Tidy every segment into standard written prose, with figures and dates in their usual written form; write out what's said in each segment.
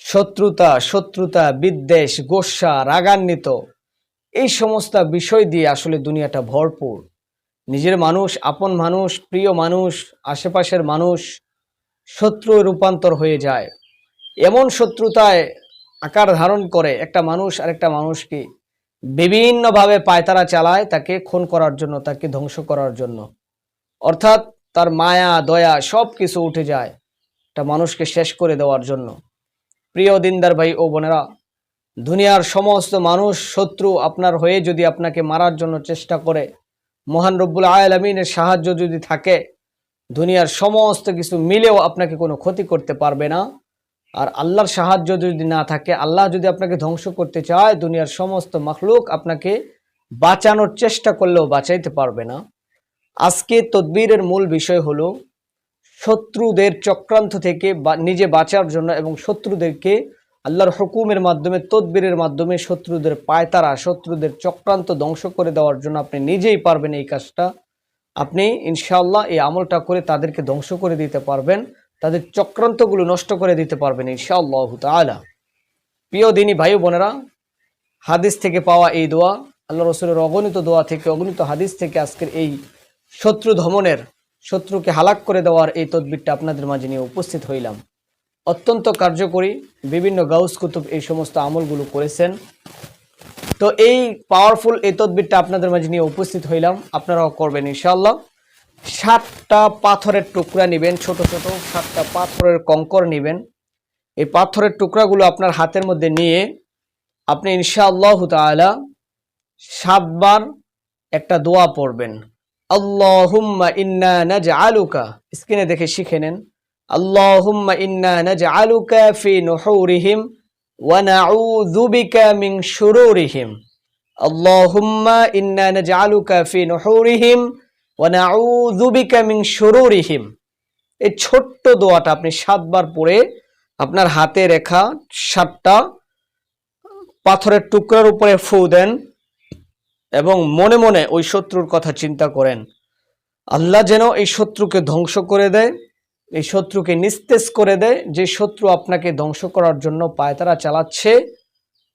শত্রুতা বিদ্বেষ গোস্বা রাগান্বিত এই সমস্ত বিষয় দিয়ে আসলে দুনিয়াটা ভরপুর। নিজের মানুষ, আপন মানুষ, প্রিয় মানুষ, আশেপাশের মানুষ শত্রু রূপান্তর হয়ে যায়। এমন শত্রুতায় আকার ধারণ করে একটা মানুষ আরেকটা মানুষকে বিভিন্নভাবে পায়তারা চালায়, তাকে খুন করার জন্য, তাকে ধ্বংস করার জন্য। অর্থাৎ তার মায়া দয়া সব কিছু উঠে যায় একটা মানুষকে শেষ করে দেওয়ার জন্য। প্রিয় দিনদার ভাই ও বোনেরা, দুনিয়ার সমস্ত মানুষ শত্রু আপনার হয়ে যদি আপনাকে মারার জন্য চেষ্টা করে, মহান রব্বুল আলামিনের সাহায্য যদি থাকে, দুনিয়ার সমস্ত কিছু মিলেও আপনাকে কোনো ক্ষতি করতে পারবে না। আর আল্লাহর সাহায্য যদি না থাকে, আল্লাহ যদি আপনাকে ধ্বংস করতে চায়, দুনিয়ার সমস্ত মাখলুক আপনাকে বাঁচানোর চেষ্টা করলেও বাঁচাইতে পারবে না। আজকে তদবিরের মূল বিষয় হলো শত্রুদের চক্রান্ত থেকে নিজে বাঁচার জন্য এবং শত্রুদেরকে আল্লাহর হুকুমের মাধ্যমে, তদবিরের মাধ্যমে শত্রুদের পায়তারা, শত্রুদের চক্রান্ত ধ্বংস করে দেওয়ার জন্য আপনি নিজেই পারবেন এই কাজটা। আপনি ইনশাআল্লাহ এই আমলটা করে তাদেরকে ধ্বংস করে দিতে পারবেন, তাদের চক্রান্তগুলো নষ্ট করে দিতে পারবেন ইনশাআল্লাহু তাআলা। প্রিয় দিনী ভাই বোনেরা, হাদিস থেকে পাওয়া এই দোয়া, আল্লাহ রাসূলের অগণিত দোয়া থেকে, অগণিত হাদিস থেকে আজকের এই শত্রু দমনের, শত্রুকে হালাক করে দেওয়ার এই তদবিরটা আপনাদের মাঝে নিয়ে উপস্থিত হইলাম। অত্যন্ত কার্যকরী, বিভিন্ন গাউস কুতুব এই সমস্ত আমলগুলো করেছেন। তো এই পাওয়ারফুল এই তদবিরটা আপনাদের মাঝে নিয়ে উপস্থিত হইলাম, আপনারাও করবেন ইনশাআল্লাহ। 7টা পাথরের টুকরা নেবেন, ছোট ছোট 7টা পাথরের কঙ্কর নেবেন। এই পাথরের টুকরাগুলো আপনার হাতের মধ্যে নিয়ে আপনি ইনশাআল্লাহু তাআলা 7 বার একটা দোয়া পড়বেন। আল্লাহুম্মা ইন্না নাজআলুকা, স্ক্রিনে দেখে শিখে নেন। আল্লাহুম্মা ইন্না নাজআলুকা ফি নুহুরিহিম ওয়া নাউযু বিকা মিন শুরুরিহিম। আল্লাহুম্মা ইন্না নাজআলুকা ফি নুহুরিহিম ওয়া নাউযু বিকা মিন শুরুরিহিম। এই ছোট্ট দোয়াটা আপনি 7 বার পড়ে আপনার হাতে রেখা 7টা পাথরের টুকরার উপরে ফু দেন এবং মনে মনে ওই শত্রুর কথা চিন্তা করেন। আল্লাহ যেন এই শত্রুকে ধ্বংস করে দেয়, এই শত্রুকে নিস্তেজ করে দেয়। যে শত্রু আপনাকে ধ্বংস করার জন্য পায়তারা চালাচ্ছে,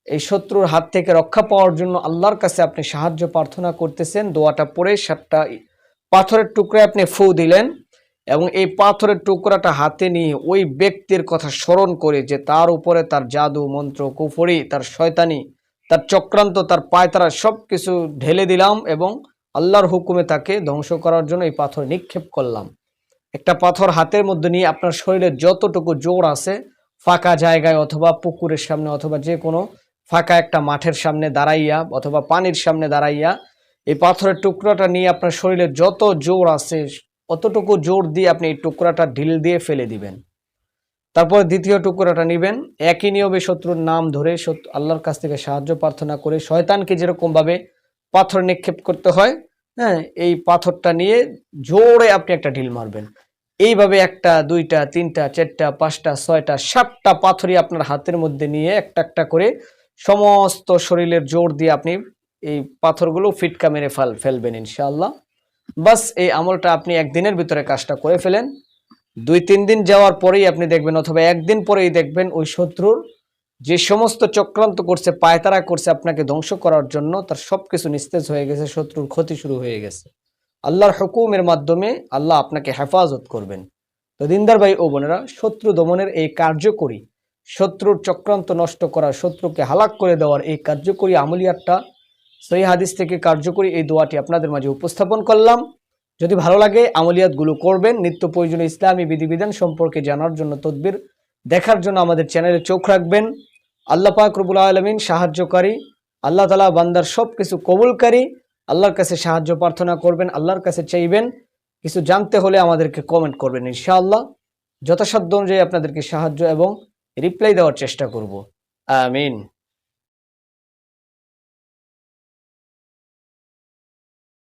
এই শত্রুর হাত থেকে রক্ষা পাওয়ার জন্য আল্লাহর কাছে আপনি সাহায্য প্রার্থনা করতেছেন। দোয়াটা পড়ে 7টা পাথরের টুকরা আপনি ফু দিলেন এবং এই পাথরের টুকরাটা হাতে নিয়ে ওই ব্যক্তির কথা স্মরণ করে যে তার উপরে তার জাদু মন্ত্র কুফরি, তার শয়তানি, তার চক্রান্ত, তার পায়তারা সব কিছু ঢেলে দিলাম এবং আল্লাহর হুকুমে তাকে ধ্বংস করার জন্য এই পাথর নিক্ষেপ করলাম। একটা পাথর হাতের মধ্যে নিয়ে আপনার শরীরে যতটুকু জোর আছে, ফাঁকা জায়গায় অথবা পুকুরের সামনে অথবা যে কোনো ফাঁকা একটা মাঠের সামনে দাঁড়াইয়া অথবা পানির সামনে দাঁড়াইয়া এই পাথরের টুকরাটা নিয়ে আপনার শরীরে যত জোর আছে অতটুকু জোর দিয়ে আপনি এই টুকরাটা ঢিল দিয়ে ফেলে দিবেন। তারপর দ্বিতীয় টুকরাটা নেবেন, একই নিয়মে শত্রুর নাম ধরে আল্লাহর কাছ থেকে সাহায্য প্রার্থনা করে শয়তানকে যেরকম ভাবে পাথর নিক্ষেপ করতে হয়, হ্যাঁ, এই পাথরটা নিয়ে জোরে আপনি একটা ঢিল মারবেন। এইভাবে 1টা 2টা 3টা 4টা 5টা 6টা 7টা পাথরই আপনার হাতের মধ্যে নিয়ে একটা একটা করে সমস্ত শরীরের জোর দিয়ে আপনি এই পাথরগুলো ফিটকা মেরে ফেলবেন ইনশাআল্লাহ। বাস এই আমলটা আপনি একদিনের ভিতরে কাজটা করে ফেলেন। 2-3 দিন যাওয়ার পরেই আপনি দেখবেন অথবা একদিন পরেই দেখবেন ওই শত্রুর যে সমস্ত চক্রান্ত করছে, পায়তারা করছে আপনাকে ধ্বংস করার জন্য, তার সবকিছু নিস্তেজ হয়ে গেছে, শত্রুর ক্ষতি শুরু হয়ে গেছে। আল্লাহর হুকুমের মাধ্যমে আল্লাহ আপনাকে হেফাজত করবেন। তো দিনদার ভাই ও বোনেরা, শত্রু দমনের এই কার্যকরী, শত্রুর চক্রান্ত নষ্ট করা, শত্রুকে হালাক করে দেওয়ার এই কার্যকরী আমলিয়াতটা সহিহ হাদিস থেকে কার্যকরী এই দোয়াটি আপনাদের মাঝে উপস্থাপন করলাম। যদি ভালো লাগে আমলিয়াতগুলো করবেন। নিত্য প্রয়োজনীয় ইসলামী বিধিবিধান সম্পর্কে জানার জন্য, তদবির দেখার জন্য আমাদের চ্যানেলে চোখ রাখবেন। আল্লাহ পাক রব্বুল আলামিন সাহায্যকারী, আল্লাহ তাআলা বান্দার সব কিছু কবুলকারী। আল্লাহর কাছে সাহায্য প্রার্থনা করবেন, আল্লাহর কাছে চাইবেন। কিছু জানতে হলে আমাদেরকে কমেন্ট করবেন ইনশাআল্লাহ। যথাসাধ্য অনুযায়ী আপনাদেরকে সাহায্য এবং রিপ্লাই দেওয়ার চেষ্টা করব। আমিন।